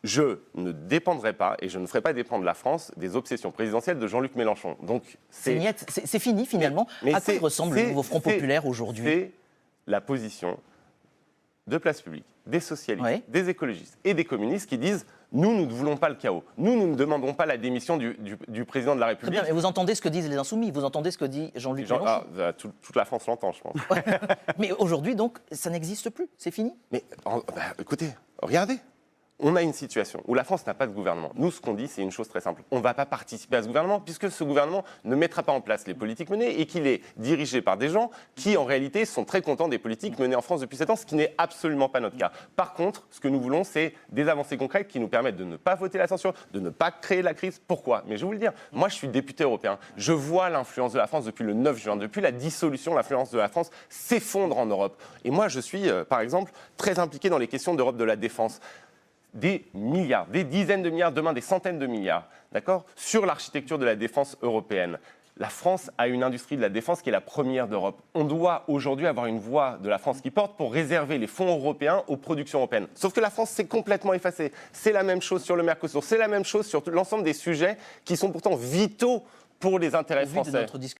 je ne dépendrai pas et je ne ferai pas dépendre la France des obsessions présidentielles de Jean-Luc Mélenchon. Donc c'est fini finalement. À quoi il ressemble le nouveau Front populaire aujourd'hui? C'est la position de Place Publique, des socialistes, des écologistes et des communistes qui disent nous ne voulons pas le chaos. Nous ne demandons pas la démission du président de la République. Très bien, mais vous entendez ce que disent les Insoumis, vous entendez ce que dit Jean-Luc Mélenchon. Toute la France l'entend, je pense. Mais aujourd'hui, donc, ça n'existe plus, c'est fini. Mais écoutez, regardez. On a une situation où la France n'a pas de gouvernement. Nous, ce qu'on dit, c'est une chose très simple. On ne va pas participer à ce gouvernement puisque ce gouvernement ne mettra pas en place les politiques menées et qu'il est dirigé par des gens qui, en réalité, sont très contents des politiques menées en France depuis 7 ans, ce qui n'est absolument pas notre cas. Par contre, ce que nous voulons, c'est des avancées concrètes qui nous permettent de ne pas voter la censure, de ne pas créer la crise. Pourquoi? Mais je vais vous le dire, moi, je suis député européen. Je vois l'influence de la France depuis le 9 juin. Depuis la dissolution, l'influence de la France s'effondre en Europe. Et moi, je suis, par exemple, très impliqué dans les questions d'Europe de la défense. Des milliards, des dizaines de milliards, demain des centaines de milliards, d'accord, sur l'architecture de la défense européenne. La France a une industrie de la défense qui est la première d'Europe. On doit aujourd'hui avoir une voix de la France qui porte pour réserver les fonds européens aux productions européennes. Sauf que la France s'est complètement effacée. C'est la même chose sur le Mercosur, c'est la même chose sur l'ensemble des sujets qui sont pourtant vitaux pour les intérêts français.